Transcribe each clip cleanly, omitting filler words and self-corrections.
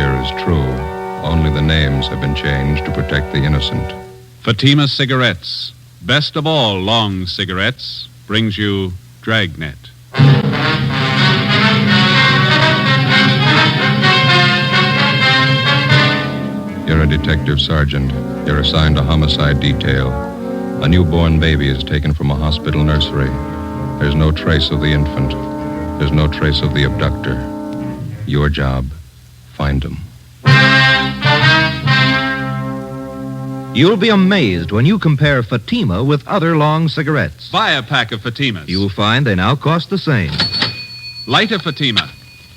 here is true. Only the names have been changed to protect the innocent. Fatima Cigarettes, best of all long cigarettes, brings you Dragnet. You're a detective sergeant. You're assigned a homicide detail. A newborn baby is taken from a hospital nursery. There's no trace of the infant. There's no trace of the abductor. Your job, find him. You'll be amazed when you compare Fatima with other long cigarettes. Buy a pack of Fatimas. You'll find they now cost the same. Light a Fatima.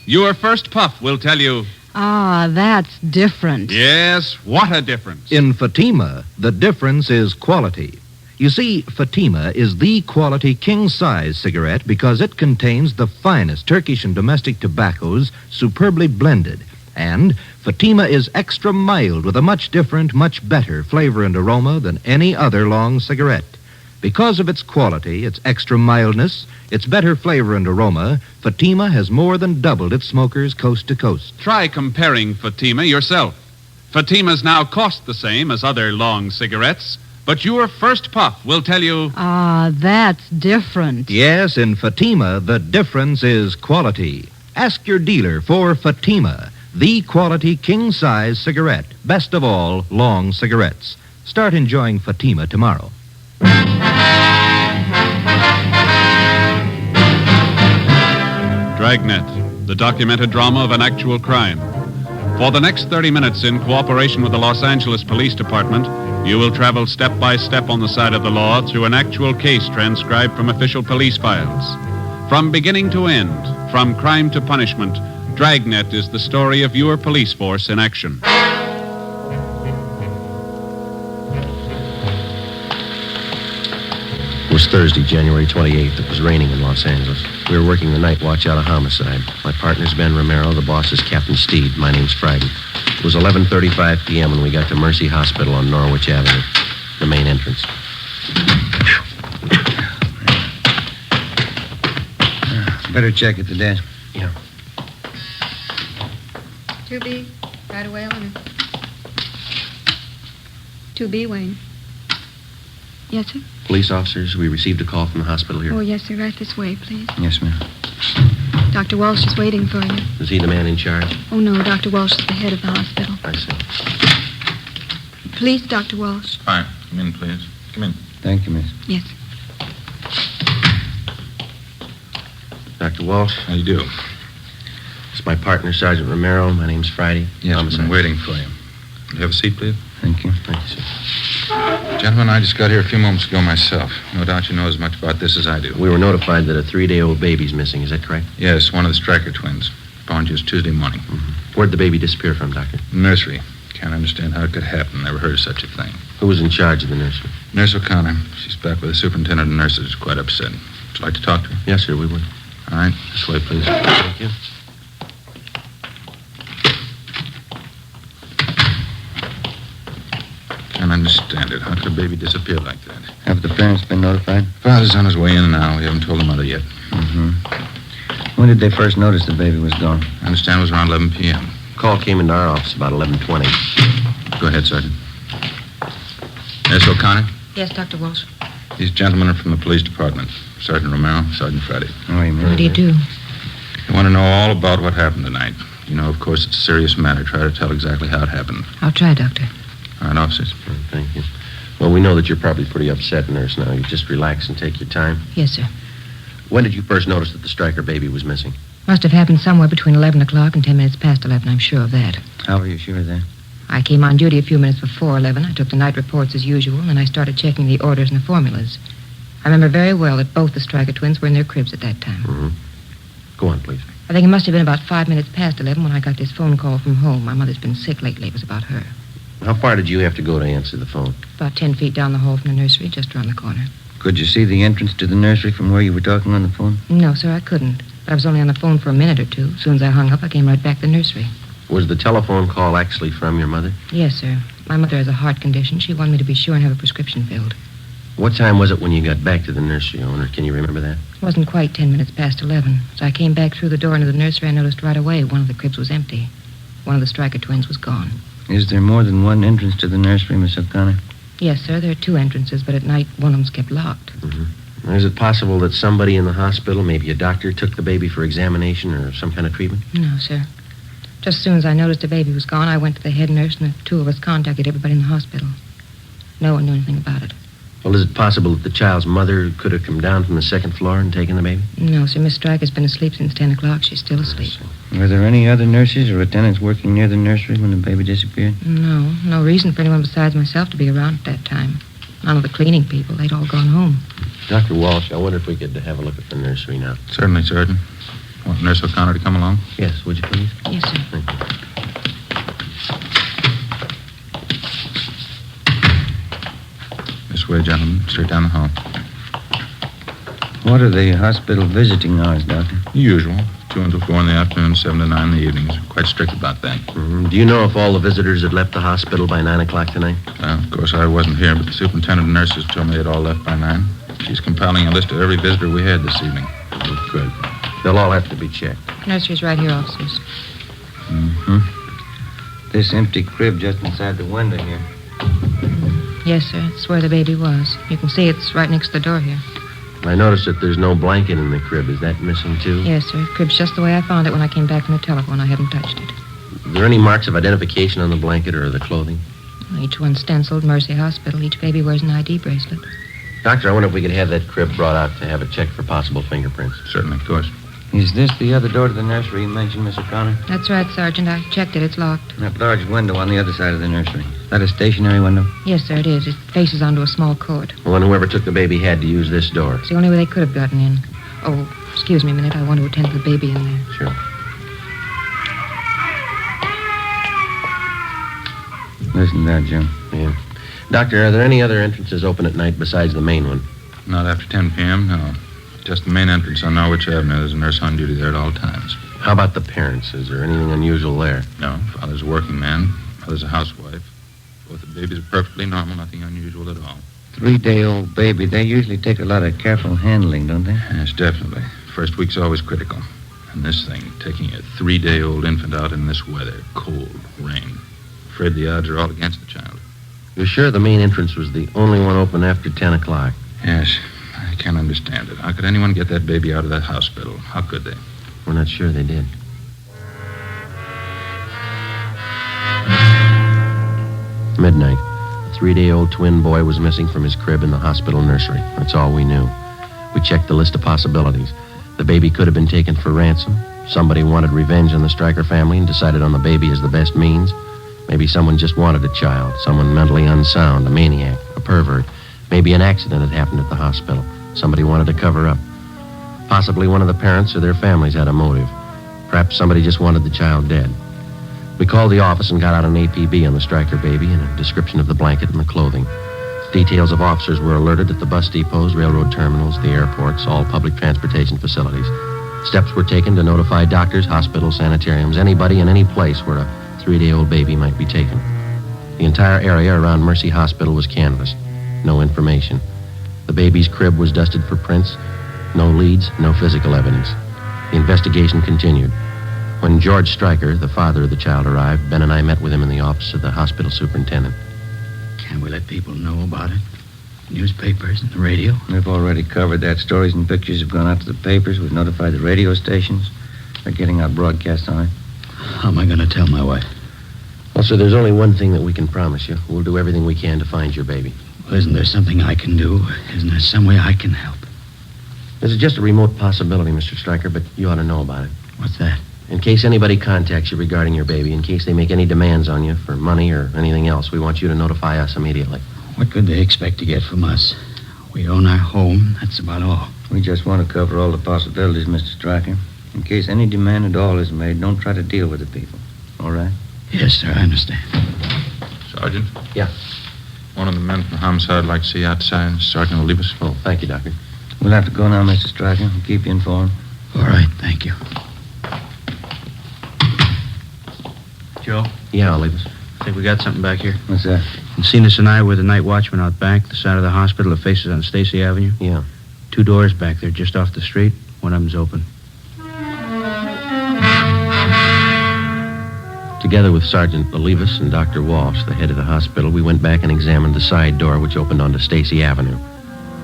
Your first puff will tell you... Ah, that's different. Yes, what a difference. In Fatima, the difference is quality. You see, Fatima is the quality king-size cigarette because it contains the finest Turkish and domestic tobaccos superbly blended. And Fatima is extra mild with a much different, much better flavor and aroma than any other long cigarette. Because of its quality, its extra mildness, its better flavor and aroma, Fatima has more than doubled its smokers coast to coast. Try comparing Fatima yourself. Fatimas now cost the same as other long cigarettes, but your first puff will tell you... Ah, that's different. Yes, in Fatima, the difference is quality. Ask your dealer for Fatima, the quality king-size cigarette. Best of all, long cigarettes. Start enjoying Fatima tomorrow. Dragnet, the documented drama of an actual crime. For the next 30 minutes, in cooperation with the Los Angeles Police Department, you will travel step by step on the side of the law through an actual case transcribed from official police files. From beginning to end, from crime to punishment, Dragnet is the story of your police force in action. It was Thursday, January 28th. It was raining in Los Angeles. We were working the night watch out of homicide. My partner's Ben Romero. The boss is Captain Steed. My name's Friday. It was 11:35 p.m. when we got to Mercy Hospital on Norwich Avenue, the main entrance. Better check at the desk. Yeah. 2B, right away, Eleanor. 2B, Wayne. Yes, sir? Police officers, we received a call from the hospital here. Oh, yes, sir. Right this way, please. Yes, ma'am. Dr. Walsh is waiting for you. Is he the man in charge? Oh, no, Dr. Walsh is the head of the hospital. I see. Please, Dr. Walsh. Fine. Come in, please. Come in. Thank you, miss. Yes. Dr. Walsh. How you do? It's my partner, Sergeant Romero. My name's Friday. Yes, Homicide. I'm waiting for you. Will you have a seat, please? Thank you. Thank you, sir. Gentlemen, I just got here a few moments ago myself. No doubt you know as much about this as I do. We were notified that a 3-day-old baby's missing. Is that correct? Yes, one of the Stryker twins. Found just Tuesday morning. Mm-hmm. Where'd the baby disappear from, Doctor? Nursery. Can't understand how it could happen. Never heard of such a thing. Who was in charge of the nursery? Nurse O'Connor. She's back with the superintendent of nurses. Quite upset. Would you like to talk to her? Yes, sir, we would. All right. This way, please. Thank you. Can't understand it. How could a baby disappear like that? Have the parents been notified? Father's on his way in now. We haven't told the mother yet. Mm-hmm. When did they first notice the baby was gone? I understand it was around 11 p.m. Call came into our office about 11:20. Go ahead, Sergeant. Nurse O'Connor? Yes, Dr. Walsh. These gentlemen are from the police department. Sergeant Romero, Sergeant Friday. Oh, you mean? What do you do? They want to know all about what happened tonight. You know, of course, it's a serious matter. Try to tell exactly how it happened. I'll try, Doctor. All right, officers. Thank you. Well, we know that you're probably pretty upset, nurse, now. You just relax and take your time. Yes, sir. When did you first notice that the Stryker baby was missing? Must have happened somewhere between 11 o'clock and 10 minutes past 11. I'm sure of that. How were you sure of that? I came on duty a few minutes before 11. I took the night reports as usual, and then I started checking the orders and the formulas. I remember very well that both the Stryker twins were in their cribs at that time. Mm-hmm. Go on, please. I think it must have been about 5 minutes past 11 when I got this phone call from home. My mother's been sick lately. It was about her. How far did you have to go to answer the phone? About 10 feet down the hall from the nursery, just around the corner. Could you see the entrance to the nursery from where you were talking on the phone? No, sir, I couldn't. But I was only on the phone for a minute or two. As soon as I hung up, I came right back to the nursery. Was the telephone call actually from your mother? Yes, sir. My mother has a heart condition. She wanted me to be sure and have a prescription filled. What time was it when you got back to the nursery, owner? Can you remember that? It wasn't quite 10 minutes past 11. As I came back through the door into the nursery, I noticed right away one of the cribs was empty. One of the Stryker twins was gone. Is there more than one entrance to the nursery, Miss O'Connor? Yes, sir, there are 2 entrances, but at night one of them's kept locked. Is it possible that somebody in the hospital, maybe a doctor, took the baby for examination or some kind of treatment? No, sir. Just as soon as I noticed the baby was gone, I went to the head nurse, and the 2 of us contacted everybody in the hospital. No one knew anything about it. Well, is it possible that the child's mother could have come down from the 2nd floor and taken the baby? No, sir, Miss Stryker's been asleep since 10 o'clock. She's still asleep. Were there any other nurses or attendants working near the nursery when the baby disappeared? No reason for anyone besides myself to be around at that time. None of the cleaning people. They'd all gone home. Dr. Walsh, I wonder if we could have a look at the nursery now. Certainly, Sergeant. Want Nurse O'Connor to come along? Yes, would you please? Yes, sir. Thank you. This way, gentlemen. Straight down the hall. What are the hospital visiting hours, Doctor? Usual. 2 until 4 in the afternoon, 7 to 9 in the evenings. Quite strict about that. Do you know if all the visitors had left the hospital by 9 o'clock tonight? Well, of course, I wasn't here, but the superintendent of nurses told me they'd all left by 9. She's compiling a list of every visitor we had this evening. Good. They'll all have to be checked. Nursery's right here, officers. This empty crib just inside the window here. Yes, sir. It's where the baby was. You can see it's right next to the door here. I noticed that there's no blanket in the crib. Is that missing, too? Yes, sir. The crib's just the way I found it when I came back from the telephone. I haven't touched it. Are there any marks of identification on the blanket or the clothing? Each one's stenciled Mercy Hospital. Each baby wears an ID bracelet. Doctor, I wonder if we could have that crib brought out to have it checked for possible fingerprints. Certainly, of course. Is this the other door to the nursery you mentioned, Miss O'Connor? That's right, Sergeant. I checked it. It's locked. That large window on the other side of the nursery. Is that a stationary window? Yes, sir, it is. It faces onto a small court. Well, then whoever took the baby had to use this door. It's the only way they could have gotten in. Oh, excuse me a minute. I want to attend to the baby in there. Sure. Listen to that, Jim. Yeah. Doctor, are there any other entrances open at night besides the main one? Not after 10 p.m., no. Just the main entrance on Norwich Avenue. There's a nurse on duty there at all times. How about the parents? Is there anything unusual there? No, father's a working man. Mother's a housewife. Both the babies are perfectly normal, nothing unusual at all. 3-day-old baby. They usually take a lot of careful handling, don't they? Yes, definitely. First week's always critical. And this thing, taking a 3-day-old infant out in this weather, cold, rain. Afraid the odds are all against the child. You're sure the main entrance was the only one open after 10 o'clock? Yes, I can't understand it. How could anyone get that baby out of that hospital? How could they? We're not sure they did. Midnight. A 3-day-old twin boy was missing from his crib in the hospital nursery. That's all we knew. We checked the list of possibilities. The baby could have been taken for ransom. Somebody wanted revenge on the Stryker family and decided on the baby as the best means. Maybe someone just wanted a child, someone mentally unsound, a maniac, a pervert. Maybe an accident had happened at the hospital. Somebody wanted to cover up. Possibly one of the parents or their families had a motive. Perhaps somebody just wanted the child dead. We called the office and got out an APB on the Stryker baby and a description of the blanket and the clothing. Details of officers were alerted at the bus depots, railroad terminals, the airports, all public transportation facilities. Steps were taken to notify doctors, hospitals, sanitariums, anybody in any place where a 3-day-old baby might be taken. The entire area around Mercy Hospital was canvassed. No information. The baby's crib was dusted for prints. No leads, no physical evidence. The investigation continued. When George Stryker, the father of the child, arrived, Ben and I met with him in the office of the hospital superintendent. Can't we let people know about it? Newspapers and the radio? We've already covered that. Stories and pictures have gone out to the papers. We've notified the radio stations. They're getting out broadcasts on it. How am I going to tell my wife? Well, sir, there's only one thing that we can promise you. We'll do everything we can to find your baby. Well, isn't there something I can do? Isn't there some way I can help? This is just a remote possibility, Mr. Stryker, but you ought to know about it. What's that? In case anybody contacts you regarding your baby, in case they make any demands on you for money or anything else, we want you to notify us immediately. What could they expect to get from us? We own our home. That's about all. We just want to cover all the possibilities, Mr. Stryker. In case any demand at all is made, don't try to deal with the people. All right? Yes, sir, I understand. Sergeant? Yeah. One of the men from homicide would like to see you outside. Sergeant will leave us. Oh, thank you, Doctor. We'll have to go now, Mr. Stryker. We'll keep you informed. All right, thank you. Joe? Yeah, I'll leave us. I think we got something back here. What's that? Cenas and I were the night watchman out back, the side of the hospital that faces on Stacy Avenue. Yeah. 2 doors back there, just off the street. One of them's open. To Together with Sergeant Olivas and Dr. Walsh, the head of the hospital, we went back and examined the side door which opened onto Stacy Avenue.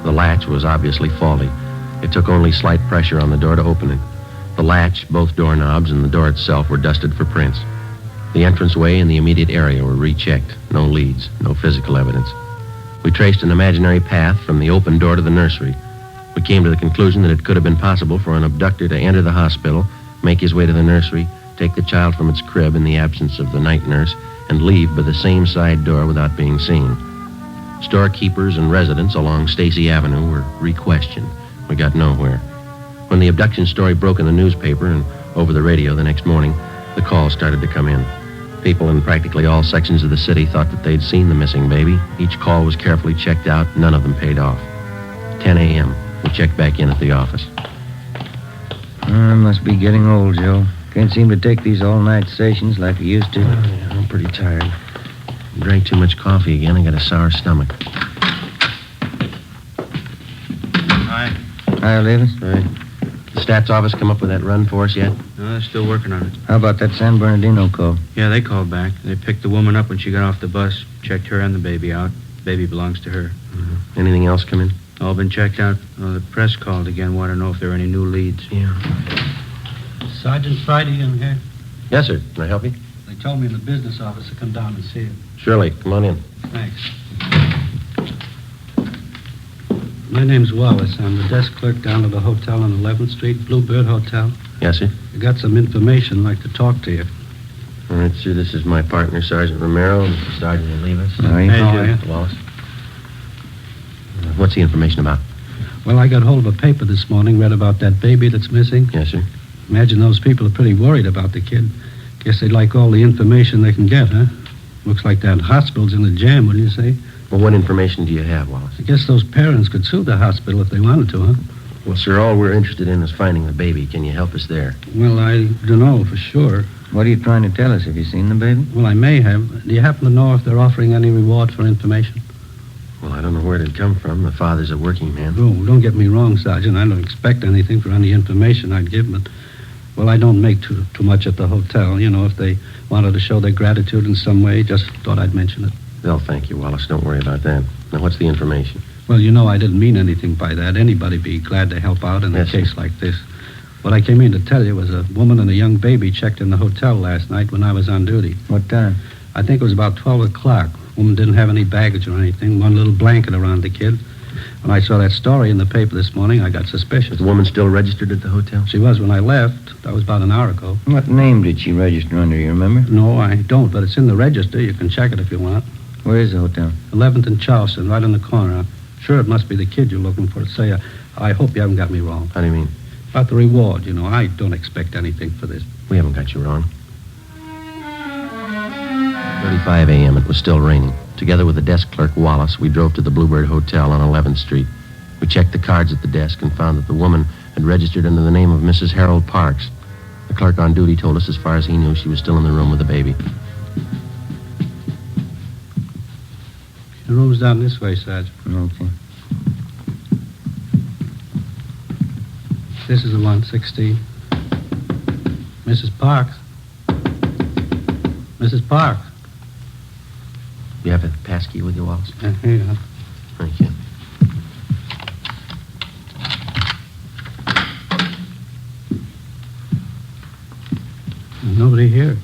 The latch was obviously faulty. It took only slight pressure on the door to open it. The latch, both doorknobs, and the door itself were dusted for prints. The entranceway and the immediate area were rechecked. No leads, no physical evidence. We traced an imaginary path from the open door to the nursery. We came to the conclusion that it could have been possible for an abductor to enter the hospital, make his way to the nursery, take the child from its crib in the absence of the night nurse, and leave by the same side door without being seen. Storekeepers and residents along Stacy Avenue were re-questioned. We got nowhere. When the abduction story broke in the newspaper and over the radio the next morning, the calls started to come in. People in practically all sections of the city thought that they'd seen the missing baby. Each call was carefully checked out. None of them paid off. 10 a.m. We checked back in at the office. I must be getting old, Joe. Can't seem to take these all-night sessions like I used to. Yeah, I'm pretty tired. I drank too much coffee again. I got a sour stomach. Hi. Hi, Olivas. All right. The stats office come up with that run for us yet? No, they're still working on it. How about that San Bernardino call? Yeah, they called back. They picked the woman up when she got off the bus, checked her and the baby out. Baby belongs to her. Mm-hmm. Anything else come in? All been checked out. Oh, the press called again. Want to know if there are any new leads. Yeah. Sergeant Friday in here. Yes, sir. Can I help you? They told me in the business office to come down and see you. Surely. Come on in. Thanks. My name's Wallace. I'm the desk clerk down at the hotel on 11th Street, Bluebird Hotel. Yes, sir. I got some information I'd like to talk to you. All right, sir. This is my partner, Sergeant Romero, and Sergeant Olivas. How are you? How are you? Wallace. What's the information about? Well, I got hold of a paper this morning, read about that baby that's missing. Yes, sir. Imagine those people are pretty worried about the kid. Guess they'd like all the information they can get, huh? Looks like that hospital's in a jam, wouldn't you say? Well, what information do you have, Wallace? I guess those parents could sue the hospital if they wanted to, huh? Well, sir, all we're interested in is finding the baby. Can you help us there? Well, I don't know for sure. What are you trying to tell us? Have you seen the baby? Well, I may have. Do you happen to know if they're offering any reward for information? Well, I don't know where it'd come from. The father's a working man. Oh, don't get me wrong, Sergeant. I don't expect anything for any information I'd give, but, well, I don't make too much at the hotel. You know, if they wanted to show their gratitude in some way, just thought I'd mention it. Well, thank you, Wallace. Don't worry about that. Now, what's the information? Well, you know I didn't mean anything by that. Anybody'd be glad to help out in a Yes, sir. case like this. What I came in to tell you was a woman and a young baby checked in the hotel last night when I was on duty. What time? I think it was about 12 o'clock. Woman didn't have any baggage or anything, one little blanket around the kid. When I saw that story in the paper this morning, I got suspicious. Is the woman still registered at the hotel? She was when I left. That was about an hour ago. What name did she register under, you remember? No, I don't, but it's in the register. You can check it if you want. Where is the hotel? 11th and Charleston, right in the corner. I'm sure it must be the kid you're looking for. Say, I hope you haven't got me wrong. How do you mean? About the reward, you know. I don't expect anything for this. We haven't got you wrong. 35 a.m. It was still raining. Together with the desk clerk, Wallace, we drove to the Bluebird Hotel on 11th Street. We checked the cards at the desk and found that the woman had registered under the name of Mrs. Harold Parks. The clerk on duty told us as far as he knew she was still in the room with the baby. The room's down this way, Sergeant. Okay. This is the 116. Mrs. Parks. Mrs. Parks. You have a passkey with you, Wallace? Here you are. Thank you. There's nobody here.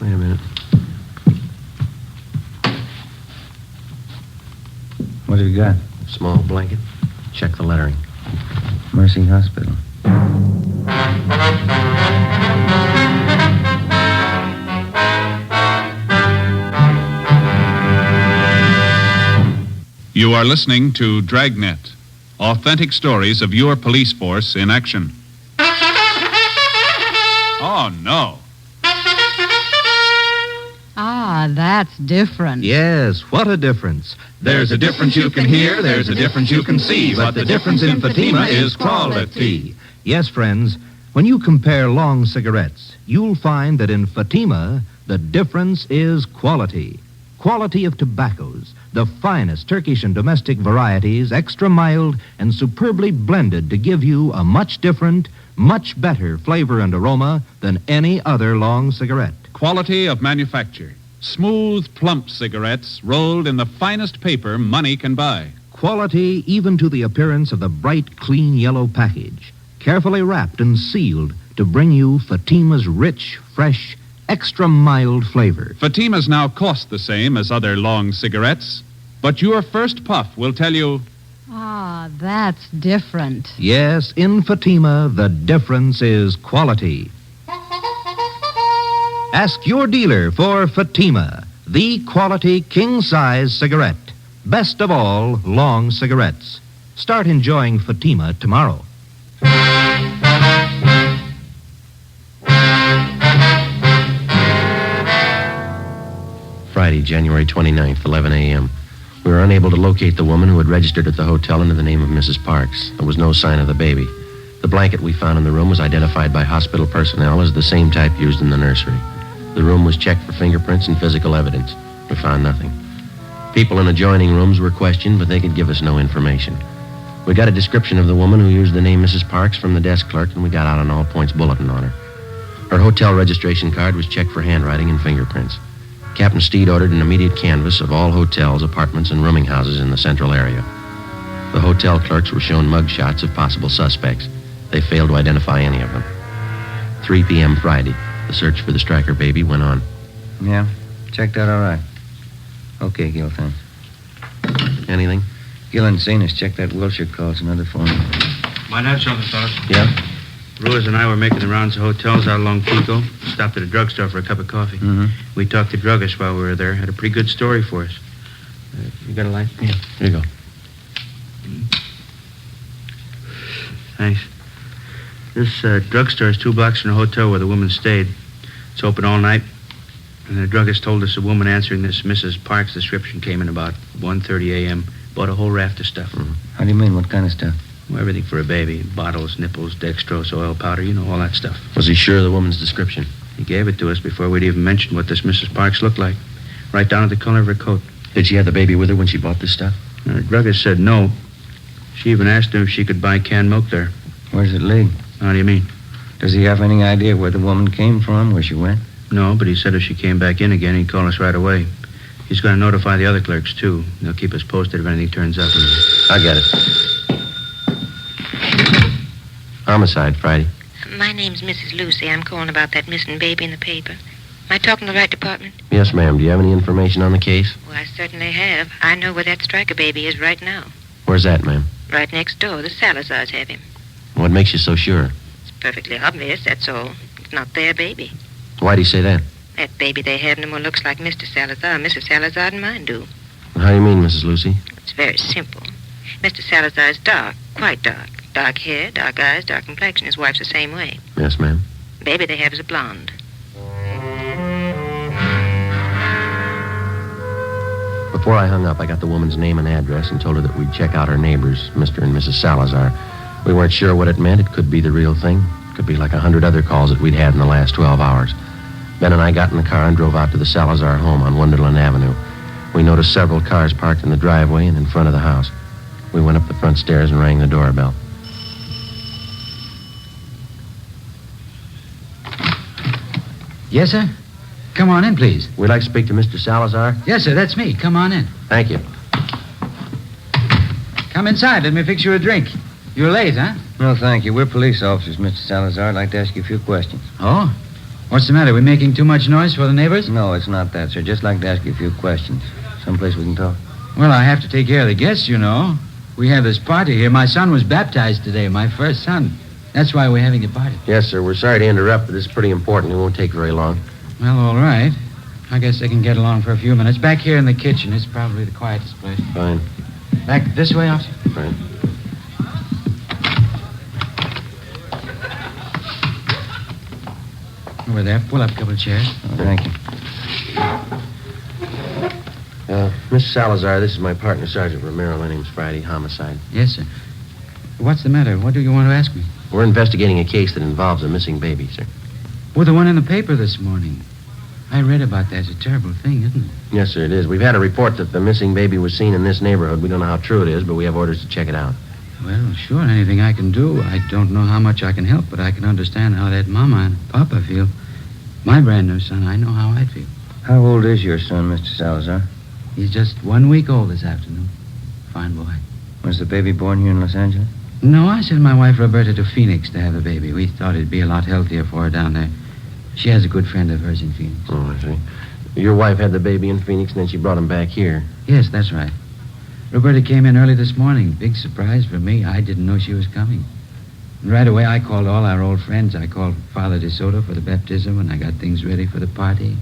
Wait a minute. What have you got? Small blanket. Check the lettering. Mercy Hospital. You are listening to Dragnet, authentic stories of your police force in action. Oh, no. Ah, that's different. Yes, what a difference. There's a difference you can hear, there's a difference you can see, but the difference in Fatima is quality. Yes, friends, when you compare long cigarettes, you'll find that in Fatima, the difference is quality. Quality of tobaccos, the finest Turkish and domestic varieties, extra mild and superbly blended to give you a much different, much better flavor and aroma than any other long cigarette. quality of manufacture. Smooth, plump cigarettes rolled in the finest paper money can buy. Quality even to the appearance of the bright, clean yellow package, carefully wrapped and sealed to bring you Fatima's rich, fresh, extra mild flavor. Fatimas now cost the same as other long cigarettes, but your first puff will tell you, Ah, that's different. Yes, in Fatima, the difference is quality. Ask your dealer for Fatima, the quality king-size cigarette. Best of all, long cigarettes. Start enjoying Fatima tomorrow. Friday, January 29th, 11 a.m. We were unable to locate the woman who had registered at the hotel under the name of Mrs. Parks. There was no sign of the baby. The blanket we found in the room was identified by hospital personnel as the same type used in the nursery. The room was checked for fingerprints and physical evidence. We found nothing. People in adjoining rooms were questioned, but they could give us no information. We got a description of the woman who used the name Mrs. Parks from the desk clerk, and we got out an all-points bulletin on her. Her hotel registration card was checked for handwriting and fingerprints. Captain Steed ordered an immediate canvass of all hotels, apartments, and rooming houses in the central area. The hotel clerks were shown mug shots of possible suspects. They failed to identify any of them. 3 p.m. Friday, the search for the Stryker baby went on. Yeah, checked out all right. Okay, Gil, thanks. Anything? Gil and Sanis checked that Wilshire call. It's another phone. Might have something, fellas. Yeah? Ruiz and I were making the rounds of hotels out along Pico. Stopped at a drugstore for a cup of coffee. Mm-hmm. We talked to druggists while we were there. Had a pretty good story for us. You got a light? Yeah. Here you go. Thanks. This drugstore is 2 blocks from the hotel where the woman stayed. It's open all night. And the druggist told us a woman answering this Mrs. Parks description came in about 1:30 a.m. Bought a whole raft of stuff. Mm-hmm. How do you mean, what kind of stuff? Well, everything for a baby. Bottles, nipples, dextrose, oil powder, you know, all that stuff. Was he sure of the woman's description? He gave it to us before we'd even mentioned what this Mrs. Parks looked like. Right down to the color of her coat. Did she have the baby with her when she bought this stuff? And the druggist said no. She even asked him if she could buy canned milk there. Where does it lead? How do you mean? Does he have any idea where the woman came from, where she went? No, but he said if she came back in again, he'd call us right away. He's going to notify the other clerks, too. They'll keep us posted if anything turns up. I get it. Homicide, Friday. My name's Mrs. Lucy. I'm calling about that missing baby in the paper. Am I talking to the right department? Yes, ma'am. Do you have any information on the case? Well, I certainly have. I know where that Stryker baby is right now. Where's that, ma'am? Right next door. The Salazars have him. What makes you so sure? It's perfectly obvious, that's all. It's not their baby. Why do you say that? That baby they have no more looks like Mr. Salazar. Mrs. Salazar and mine do. How do you mean, Mrs. Lucy? It's very simple. Mr. Salazar is dark, quite dark. Dark hair, dark eyes, dark complexion. His wife's the same way. Yes, ma'am. The baby they have is a blonde. Before I hung up, I got the woman's name and address and told her that we'd check out her neighbors, Mr. and Mrs. Salazar. We weren't sure what it meant. It could be the real thing. It could be like 100 other calls that we'd had in the last 12 hours. Ben and I got in the car and drove out to the Salazar home on Wonderland Avenue. We noticed several cars parked in the driveway and in front of the house. We went up the front stairs and rang the doorbell. Yes, sir? Come on in, please. We'd like to speak to Mr. Salazar. Yes, sir, that's me. Come on in. Thank you. Come inside. Let me fix you a drink. You're late, huh? No, thank you. We're police officers, Mr. Salazar. I'd like to ask you a few questions. Oh? What's the matter? We making too much noise for the neighbors? No, it's not that, sir. Just like to ask you a few questions. Someplace we can talk. Well, I have to take care of the guests, you know. We have this party here. My son was baptized today, my first son. That's why we're having a party. Yes, sir. We're sorry to interrupt, but this is pretty important. It won't take very long. Well, all right. I guess they can get along for a few minutes. Back here in the kitchen. It's probably the quietest place. Fine. Back this way, officer? Fine. Over there. Pull up a couple of chairs. Oh, thank you. Miss Salazar, this is my partner, Sergeant Romero. My name's Friday. Homicide. Yes, sir. What's the matter? What do you want to ask me? We're investigating a case that involves a missing baby, sir. Well, the one in the paper this morning. I read about that. It's a terrible thing, isn't it? Yes, sir, it is. We've had a report that the missing baby was seen in this neighborhood. We don't know how true it is, but we have orders to check it out. Well, sure, anything I can do. I don't know how much I can help, but I can understand how that mama and papa feel. My brand new son, I know how I'd feel. How old is your son, Mr. Salazar? He's just 1 week old this afternoon. Fine boy. Was the baby born here in Los Angeles? No, I sent my wife Roberta to Phoenix to have a baby. We thought it'd be a lot healthier for her down there. She has a good friend of hers in Phoenix. Oh, I see. Your wife had the baby in Phoenix, and then she brought him back here. Yes, that's right. Roberta came in early this morning. Big surprise for me. I didn't know she was coming. And right away, I called all our old friends. I called Father DeSoto for the baptism, and I got things ready for the party.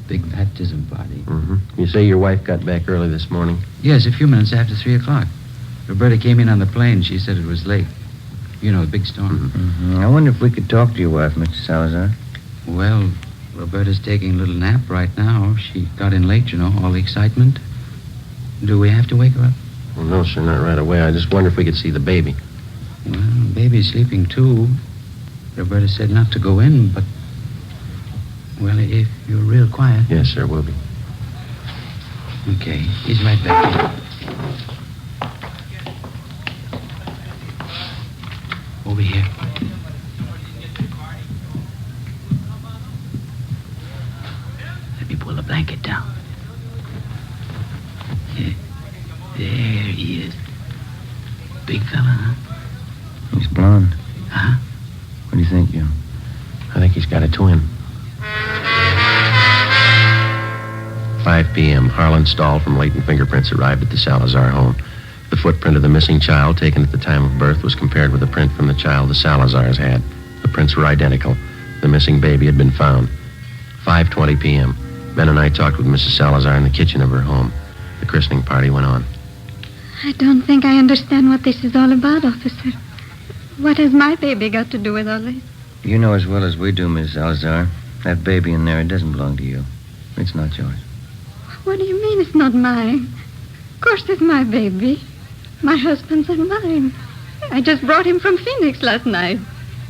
Big baptism party. Mm-hmm. You say your wife got back early this morning? Yes, a few minutes after 3 o'clock. Roberta came in on the plane. She said it was late. You know, the big storm. Mm-hmm. I wonder if we could talk to your wife, Mr. Salazar. Well, Roberta's taking a little nap right now. She got in late, you know, all the excitement. Do we have to wake her up? Well, no, sir, not right away. I just wonder if we could see the baby. Well, baby's sleeping, too. Roberta said not to go in, but... Well, if you're real quiet... Yes, sir, we'll be. Okay, he's right back here. Over here. Let me pull the blanket down. Yeah. There he is. Big fella, huh? He's blonde. Huh? What do you think, Jim? I think he's got a twin. 5 p.m. Harlan Stahl from Latent Fingerprints arrived at the Salazar home. The footprint of the missing child taken at the time of birth was compared with the print from the child the Salazars had. The prints were identical. The missing baby had been found. 5:20 p.m. Ben and I talked with Mrs. Salazar in the kitchen of her home. The christening party went on. I don't think I understand what this is all about, officer. What has my baby got to do with all this? You know as well as we do, Miss Salazar. That baby in there, it doesn't belong to you. It's not yours. What do you mean it's not mine? Of course it's my baby. My husband's and mine. I just brought him from Phoenix last night.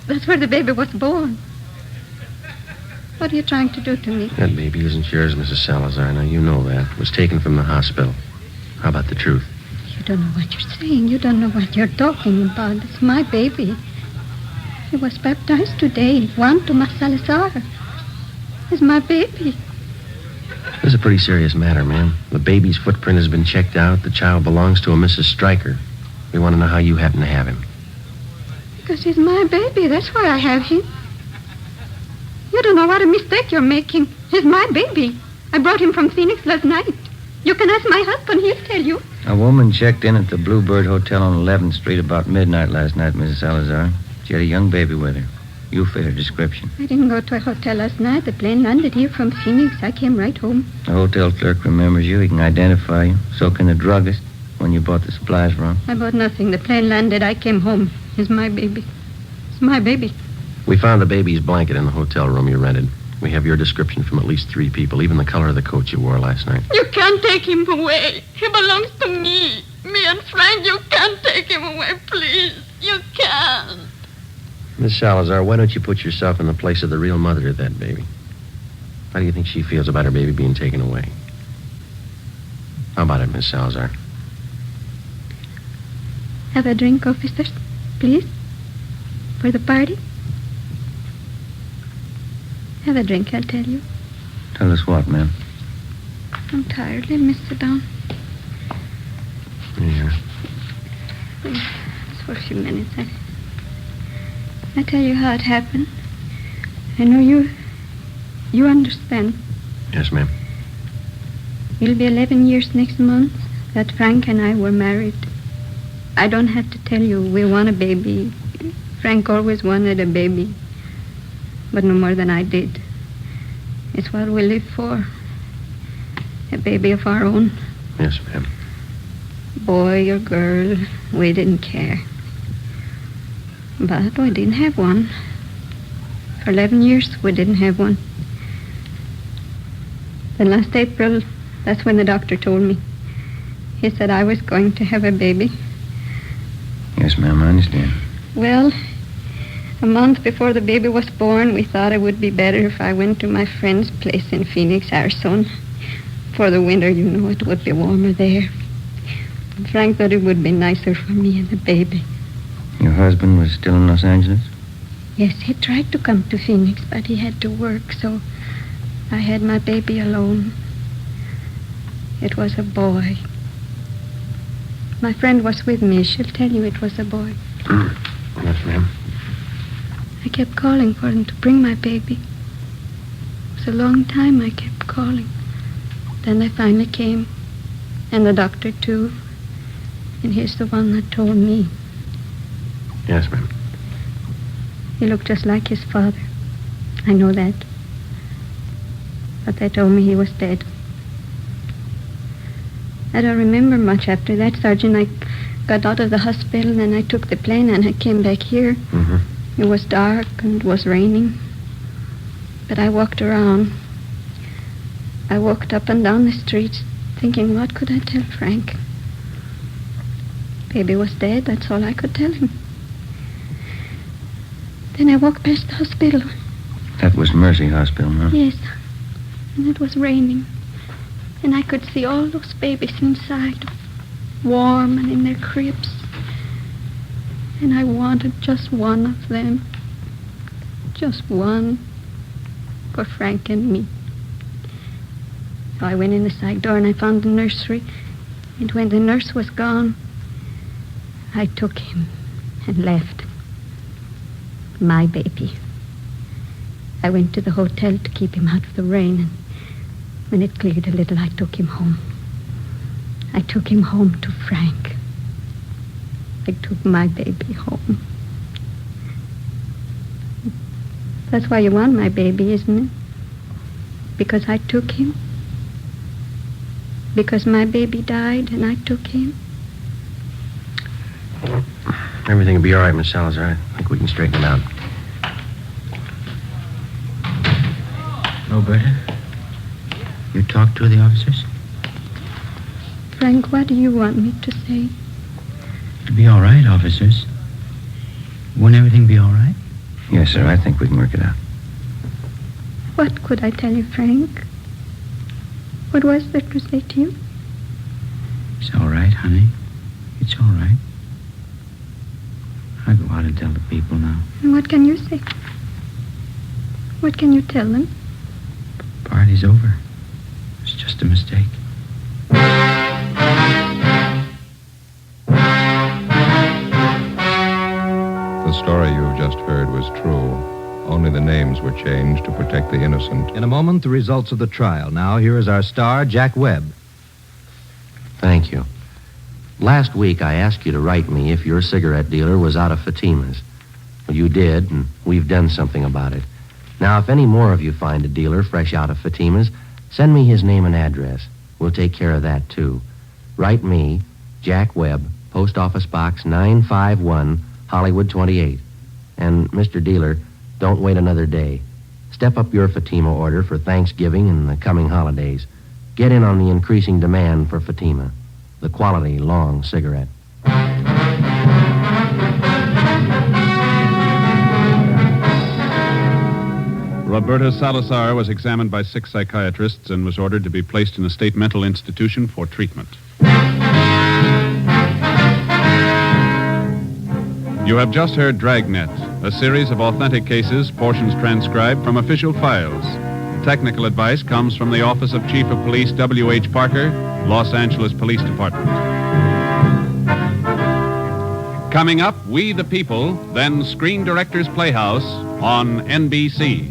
That's where the baby was born. What are you trying to do to me? That baby isn't yours, Mrs. Salazar. Now, you know that. It was taken from the hospital. How about the truth? You don't know what you're saying. You don't know what you're talking about. It's my baby. He was baptized today. Juan Tomas Salazar. It's my baby. This is a pretty serious matter, ma'am. The baby's footprint has been checked out. The child belongs to a Mrs. Stryker. We want to know how you happen to have him. Because he's my baby. That's why I have him. You don't know what a mistake you're making. He's my baby. I brought him from Phoenix last night. You can ask my husband. He'll tell you. A woman checked in at the Bluebird Hotel on 11th Street about midnight last night, Mrs. Salazar. She had a young baby with her. You fit her description. I didn't go to a hotel last night. The plane landed here from Phoenix. I came right home. The hotel clerk remembers you. He can identify you. So can the druggist when you bought the supplies from. I bought nothing. The plane landed. I came home. It's my baby. It's my baby. We found the baby's blanket in the hotel room you rented. We have your description from at least 3 people, even the color of the coat you wore last night. You can't take him away. He belongs to me. Me and Frank, you can't take him away, please. You can't. Miss Salazar, why don't you put yourself in the place of the real mother of that baby? How do you think she feels about her baby being taken away? How about it, Miss Salazar? Have a drink, officers, please. For the party. Have a drink, I'll tell you. Tell us what, ma'am? I'm tired. Let me sit down. Yeah. Just for a few minutes. I tell you how it happened. I know you understand. Yes, ma'am. It'll be 11 years next month that Frank and I were married. I don't have to tell you we want a baby. Frank always wanted a baby, but no more than I did. It's what we live for. A baby of our own. Yes, ma'am. Boy or girl, we didn't care. But we didn't have one. For 11 years, we didn't have one. Then last April, that's when the doctor told me. He said I was going to have a baby. Yes, ma'am, I understand. Well, a month before the baby was born, we thought it would be better if I went to my friend's place in Phoenix, Arizona. For the winter, you know, it would be warmer there. Frank thought it would be nicer for me and the baby. Your husband was still in Los Angeles? Yes, he tried to come to Phoenix, but he had to work, so I had my baby alone. It was a boy. My friend was with me. She'll tell you it was a boy. Yes, ma'am. I kept calling for him to bring my baby. It was a long time I kept calling. Then they finally came, and the doctor, too. And he's the one that told me. Yes, ma'am. He looked just like his father. I know that. But they told me he was dead. I don't remember much after that, Sergeant. I got out of the hospital, and I took the plane, and I came back here. Mm-hmm. It was dark, and it was raining. But I walked around. I walked up and down the streets, thinking, what could I tell Frank? Baby was dead, that's all I could tell him. Then I walked past the hospital. That was Mercy Hospital, huh? Yes, and it was raining. And I could see all those babies inside, warm and in their cribs. And I wanted just one of them. Just one for Frank and me. So I went in the side door and I found the nursery. And when the nurse was gone, I took him and left. My baby. I went to the hotel to keep him out of the rain, and when it cleared a little, I took him home. I took him home to Frank. I took my baby home. That's why you want my baby, isn't it? Because I took him? Because my baby died and I took him? Everything will be all right, Miss Salazar. I think we can straighten it out. Roberta, you talked to the officers? Frank, what do you want me to say? It'll be all right, officers. Won't everything be all right? Yes, sir. I think we can work it out. What could I tell you, Frank? What was there to say to you? It's all right, honey. It's all right. I'll go out and tell the people now. And what can you say? What can you tell them? Party's over. It's just a mistake. The story you've just heard was true. Only the names were changed to protect the innocent. In a moment, the results of the trial. Now, here is our star, Jack Webb. Thank you. Last week, I asked you to write me if your cigarette dealer was out of Fatima's. Well, you did, and we've done something about it. Now, if any more of you find a dealer fresh out of Fatima's, send me his name and address. We'll take care of that, too. Write me, Jack Webb, Post Office Box 951, Hollywood 28. And, Mr. Dealer, don't wait another day. Step up your Fatima order for Thanksgiving and the coming holidays. Get in on the increasing demand for Fatima, the quality long cigarette. Roberta Salazar was examined by 6 psychiatrists and was ordered to be placed in a state mental institution for treatment. You have just heard Dragnet, a series of authentic cases, portions transcribed from official files. Technical advice comes from the Office of Chief of Police W.H. Parker, Los Angeles Police Department. Coming up, We the People, then Screen Directors Playhouse on NBC.